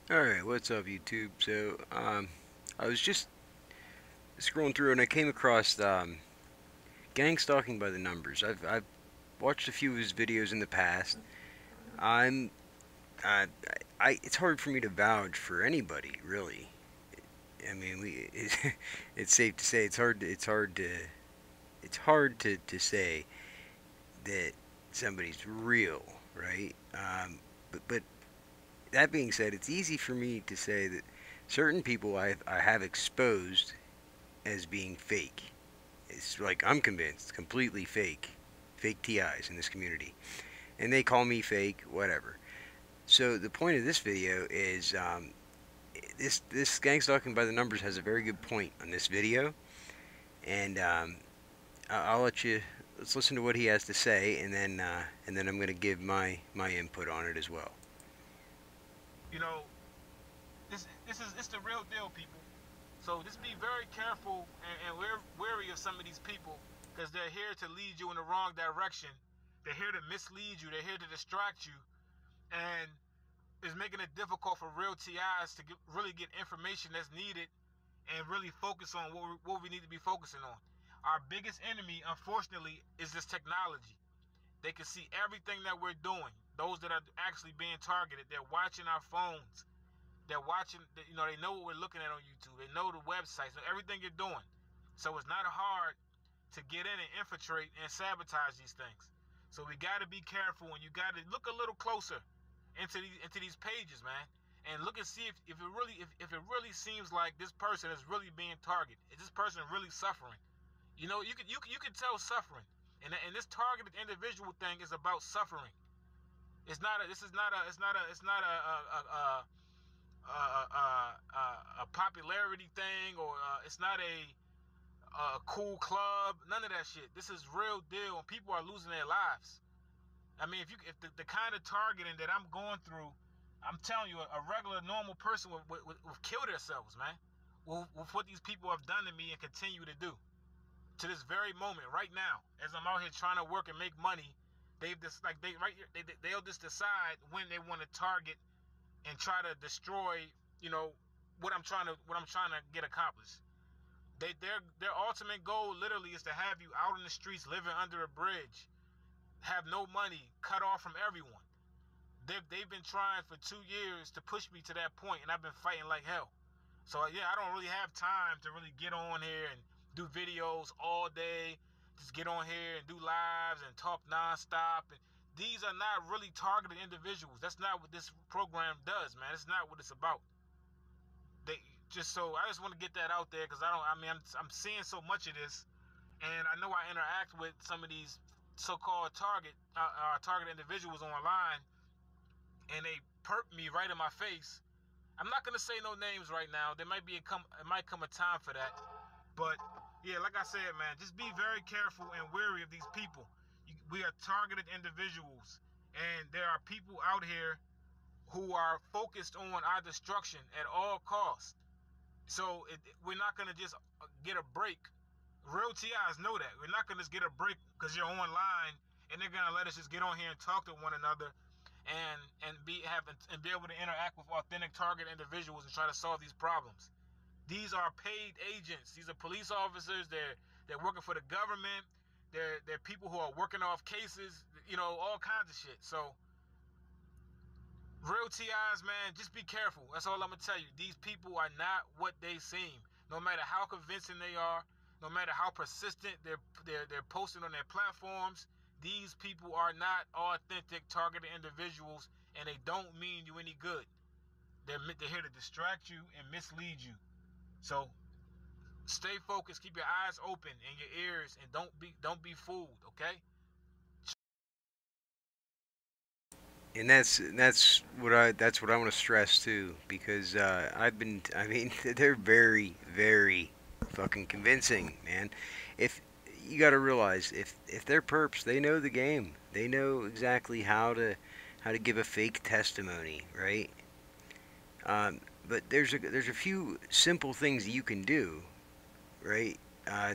Alright, what's up YouTube? I was just scrolling through and I came across Gang Stalking by the Numbers. I've watched a few of his videos in the past. I'm uh, it's hard for me to vouch for anybody, really. I mean, it's safe to say it's hard to say that somebody's real, right? But that being said, it's easy for me to say that certain people I have exposed as being fake. It's like I'm convinced, completely fake, fake TIs in this community, and they call me fake, whatever. So the point of this video is this gang stalking by the numbers has a very good point on this video, and I'll let you let's listen to what he has to say, and then I'm gonna give my input on it as well. You know, this is it's the real deal, people. So just be very careful and we're wary of some of these people because they're here to lead you in the wrong direction. They're here to mislead you. They're here to distract you, and it's making it difficult for real TIs to really get information that's needed and really focus on what we need to be focusing on. Our biggest enemy, unfortunately, is this technology. They can see everything that we're doing. Those that are actually being targeted, they're watching our phones. They're watching, they know what we're looking at on YouTube. They know the websites, know everything you're doing. So it's not hard to get in and infiltrate and sabotage these things. So we got to be careful, and you got to look a little closer into these pages, man, and look and see if it really seems like this person is really being targeted. Is this person really suffering? You can tell suffering, and this targeted individual thing is about suffering. It's not a. This is not a. It's not a. It's not a popularity thing, or it's not a cool club. None of that shit. This is real deal, and people are losing their lives. I mean, if the kind of targeting that I'm going through, I'm telling you, a regular normal person would kill themselves, man. With what these people have done to me and continue to do to this very moment, right now, as I'm out here trying to work and make money, they've just like they'll just decide when they want to target and try to destroy, you know, what I'm trying to get accomplished. Their ultimate goal literally is to have you out in the streets living under a bridge, have no money, cut off from everyone. They've been trying for 2 years to push me to that point, and I've been fighting like hell. So yeah, I don't really have time to really get on here and do videos all day. Just get on here and do lives and talk nonstop. And these are not really targeted individuals. That's not what this program does, man. It's not what it's about. They just so I just want to get that out there because I don't. I mean, I'm seeing so much of this, and I know I interact with some of these so-called target individuals online, and they perp me right in my face. I'm not gonna say no names right now. It might come a time for that. But yeah, like I said, man, just be very careful and wary of these people. We are targeted individuals, and there are people out here who are focused on our destruction at all costs. So we're not gonna just get a break. Real TIs know that we're not gonna just get a break because you're online, and they're gonna let us just get on here and talk to one another and be able to interact with authentic target individuals and try to solve these problems. These are paid agents. These are police officers. They're working for the government. They're people who are working off cases. All kinds of shit. So real TIs, man, just be careful. That's all I'm gonna tell you. These people are not what they seem. No matter how convincing they are, no matter how persistent they're posting on their platforms, these people are not authentic targeted individuals, and they don't mean you any good. They're here to distract you and mislead you. So stay focused, keep your eyes open and your ears, and don't be fooled. Okay? And that's what I want to stress too, because I mean, they're very fucking convincing, man. If you got to realize, if they're perps, they know the game. They know exactly how to give a fake testimony, right? But there's a few simple things that you can do, right?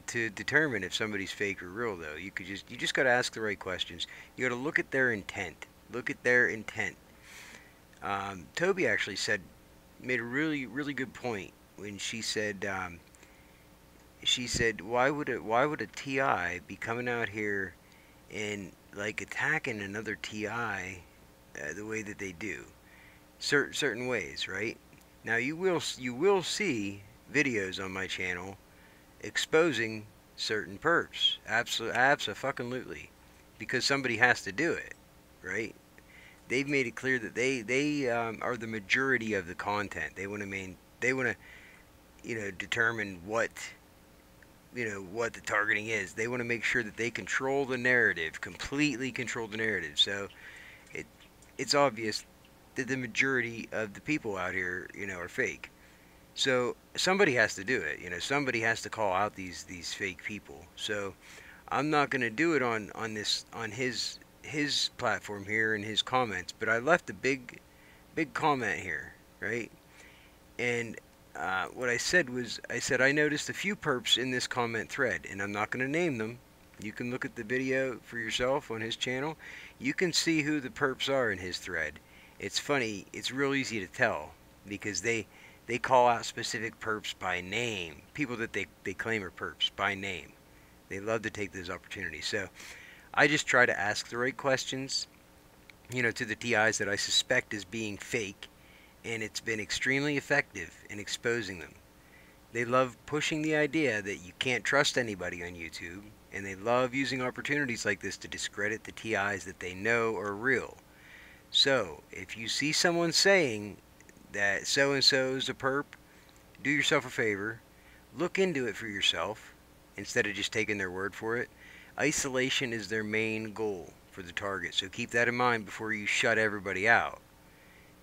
To determine if somebody's fake or real, though, you just got to ask the right questions. You got to look at their intent. Look at their intent. Toby actually said made a really really good point when she said why would a TI be coming out here and like attacking another TI the way that they do, certain ways, right? Now you will see videos on my channel exposing certain perps, absolutely, because somebody has to do it, right? They've made it clear that they are the majority of the content. They want to determine what the targeting is. They want to make sure that they control the narrative, completely control the narrative. So it it's obvious that the majority of the people out here, are fake. So somebody has to do it. Somebody has to call out these fake people. So I'm not going to do it on his platform here in his comments, but I left a big comment here, right? And what I said was, I noticed a few perps in this comment thread, and I'm not going to name them. You can look at the video for yourself on his channel. You can see who the perps are in his thread. It's funny. It's real easy to tell because they call out specific perps by name. People that they claim are perps by name. They love to take those opportunities. So I just try to ask the right questions, to the TIs that I suspect as being fake, and it's been extremely effective in exposing them. They love pushing the idea that you can't trust anybody on YouTube, and they love using opportunities like this to discredit the TIs that they know are real. So, if you see someone saying that so and so is a perp, do yourself a favor, look into it for yourself instead of just taking their word for it. Isolation is their main goal for the target, so keep that in mind before you shut everybody out.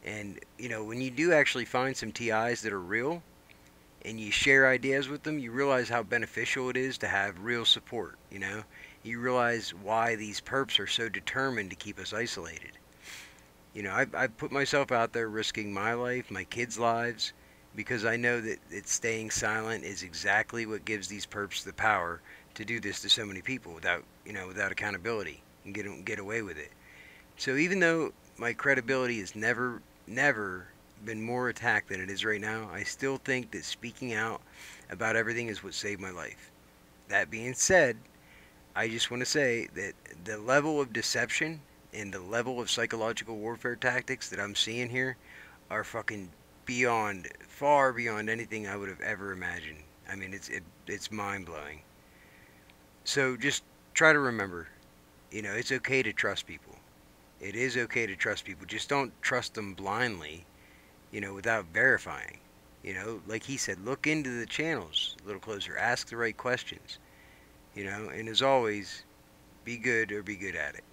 And, when you do actually find some TIs that are real and you share ideas with them, you realize how beneficial it is to have real support, You realize why these perps are so determined to keep us isolated. I've put myself out there risking my life, my kids' lives, because I know that staying silent is exactly what gives these perps the power to do this to so many people without accountability and get away with it. So even though my credibility has never been more attacked than it is right now, I still think that speaking out about everything is what saved my life. That being said, I just want to say that the level of deception and the level of psychological warfare tactics that I'm seeing here are fucking far beyond anything I would have ever imagined. I mean, it's mind-blowing. So just try to remember, it's okay to trust people. It is okay to trust people. Just don't trust them blindly, without verifying. Like he said, look into the channels a little closer. Ask the right questions, and as always, be good or be good at it.